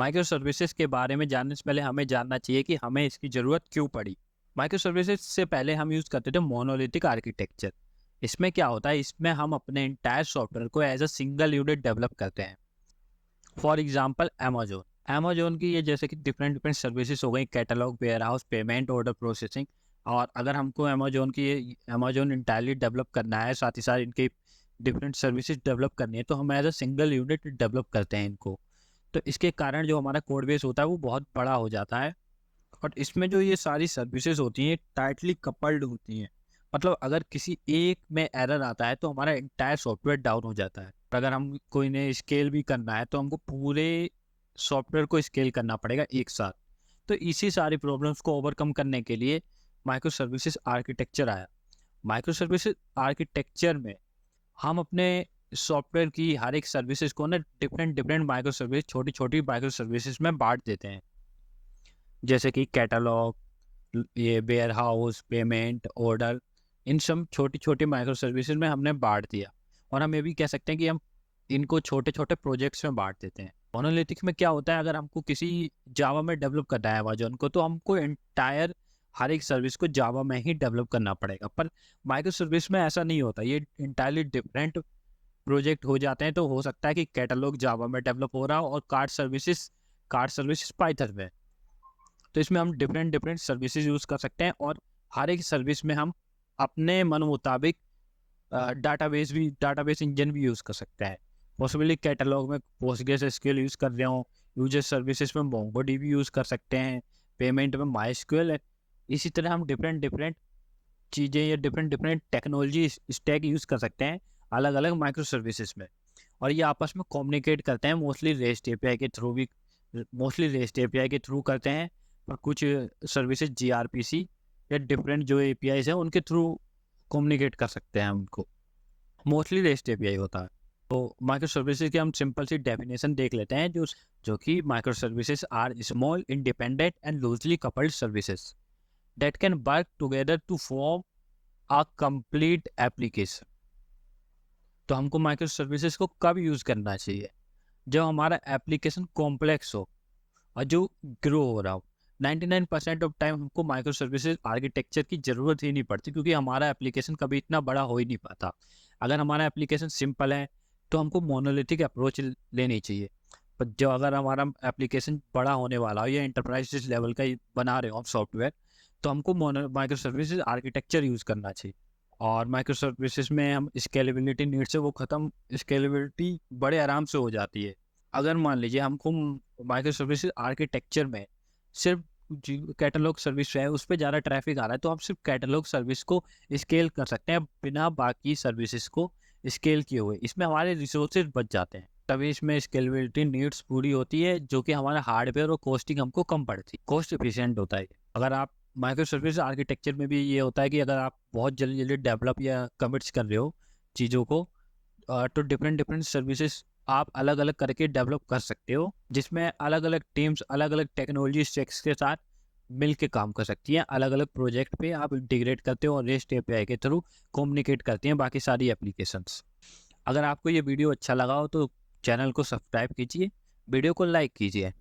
Micro services के बारे में जानने से पहले हमें जानना चाहिए कि हमें इसकी ज़रूरत क्यों पड़ी। माइक्रो सर्विसेज से पहले हम यूज़ करते थे मोनोलिथिक आर्किटेक्चर। इसमें क्या होता है, इसमें हम अपने इंटायर सॉफ्टवेयर को as a single unit develop करते हैं। For example Amazon. अमेज़न की ये जैसे कि डिफरेंट डिफरेंट सर्विसेज हो गई, catalogue, warehouse, payment, order processing. और अगर हमको अमेज़न इंटायरली डेवलप करना है, साथ ही साथ इनके डिफरेंट सर्विसेज डेवलप करनी है, तो हम as a single unit develop करते हैं इनको। तो इसके कारण जो हमारा कोड बेस होता है वो बहुत बड़ा हो जाता है। और इसमें जो ये सारी सर्विसेज होती हैं टाइटली कपल्ड होती हैं। मतलब अगर किसी एक में एरर आता है तो हमारा इंटायर सॉफ्टवेयर डाउन हो जाता है। अगर हम कोई ने स्केल भी करना है तो हमको पूरे सॉफ्टवेयर को स्केल करना पड़ेगा एक साथ। तो इसी सारी प्रॉब्लम्स को ओवरकम करने के लिए माइक्रो सर्विसेज आर्किटेक्चर आया। माइक्रो सर्विसेज आर्किटेक्चर में हम अपने सॉफ्टवेयर की हर एक सर्विसेज को ना डिफरेंट डिफरेंट माइक्रो सर्विस, छोटी छोटी माइक्रो सर्विसेज में बांट देते हैं। जैसे कि कैटलॉग, ये वेयर हाउस, पेमेंट, ऑर्डर, इन सब छोटी छोटी माइक्रो सर्विसेज में हमने बांट दिया। और हम ये भी कह सकते हैं कि हम इनको छोटे छोटे प्रोजेक्ट्स में बांट देते हैं। मोनोलिथिक में क्या होता है, अगर हमको किसी जावा में डेवलप करना है अमेज़न को, तो हमको एंटायर हर एक सर्विस को जावा में ही डेवलप करना पड़ेगा। पर माइक्रो सर्विस में ऐसा नहीं होता, ये इंटायरली डिफरेंट प्रोजेक्ट हो जाते हैं। तो हो सकता है कि कैटलॉग जावा में डेवलप हो रहा हो और कार्ड सर्विसेज पाइथन में। तो इसमें हम डिफरेंट डिफरेंट सर्विसेज यूज़ कर सकते हैं और हर एक सर्विस में हम अपने मन मुताबिक डाटाबेस इंजन भी यूज़ कर सकते हैं। पॉसिबली कैटलॉग में पोस्टग्रेस एसक्यूएल यूज़ कर रहे हो, यूजर सर्विसेज में मोंगोडीबी यूज़ कर सकते हैं, पेमेंट में माइस्क्यूएल है। इसी तरह हम डिफरेंट डिफरेंट चीज़ें या different different technology stack use कर सकते हैं अलग अलग माइक्रो सर्विसेज में। और ये आपस में कम्युनिकेट करते हैं, मोस्टली रेस्ट एपीआई के थ्रू करते हैं। और कुछ सर्विसेज जीआरपीसी या डिफरेंट जो एपीआईज हैं उनके थ्रू कम्युनिकेट कर सकते हैं हम उनको। मोस्टली रेस्ट एपीआई होता है। तो माइक्रो सर्विसेज की हम सिंपल सी डेफिनेशन देख लेते हैं, जो जो कि micro services are small independent and loosely coupled services that can work together to form a complete application. तो हमको माइक्रो सर्विसेज को कब यूज़ करना चाहिए? जब हमारा एप्लीकेशन कॉम्प्लेक्स हो और जो ग्रो हो रहा हो। 99% ऑफ टाइम हमको माइक्रो सर्विसेज आर्किटेक्चर की ज़रूरत ही नहीं पड़ती, क्योंकि हमारा एप्लीकेशन कभी इतना बड़ा हो ही नहीं पाता। अगर हमारा एप्लीकेशन सिंपल है तो हमको मोनोलिथिक अप्रोच लेनी चाहिए। पर जो अगर हमारा एप्लीकेशन बड़ा होने वाला हो या एंटरप्राइज लेवल का ही बना रहे हो हम सॉफ्टवेयर, तो हमको माइक्रो सर्विसेज आर्किटेक्चर यूज़ करना चाहिए। और माइक्रो सर्विसेज में हम स्केलेबिलिटी नीड से वो ख़त्म, स्केलेबिलिटी बड़े आराम से हो जाती है। अगर मान लीजिए हमको माइक्रो सर्विसेज आर्किटेक्चर में सिर्फ कैटलॉग सर्विस है, उस पे ज़्यादा ट्रैफिक आ रहा है, तो हम सिर्फ कैटलॉग सर्विस को स्केल कर सकते हैं बिना बाकी सर्विसेज को स्केल किए हुए। इसमें हमारे रिसोर्सेज बच जाते हैं, तभी इसमें स्केलेबिलिटी नीड्स पूरी होती है, जो कि हमारा हार्डवेयर और कॉस्टिंग हमको कम पड़ती है, कॉस्ट एफिशिएंट होता है। अगर आप माइक्रो सर्विस आर्किटेक्चर में भी ये होता है कि अगर आप बहुत जल्दी जल्दी डेवलप या कमिट्स कर रहे हो चीज़ों को, तो डिफरेंट डिफरेंट सर्विसेज आप अलग अलग करके डेवलप कर सकते हो, जिसमें अलग अलग टीम्स अलग अलग टेक्नोलॉजी स्टैक्स के साथ मिल के काम कर सकती हैं। अलग अलग प्रोजेक्ट पे आप इंटीग्रेट करते हो और रेस्ट एपीआई के थ्रू कम्युनिकेट करती हैं बाकी सारी एप्लीकेशंस। अगर आपको ये वीडियो अच्छा लगा हो तो चैनल को सब्सक्राइब कीजिए, वीडियो को लाइक कीजिए।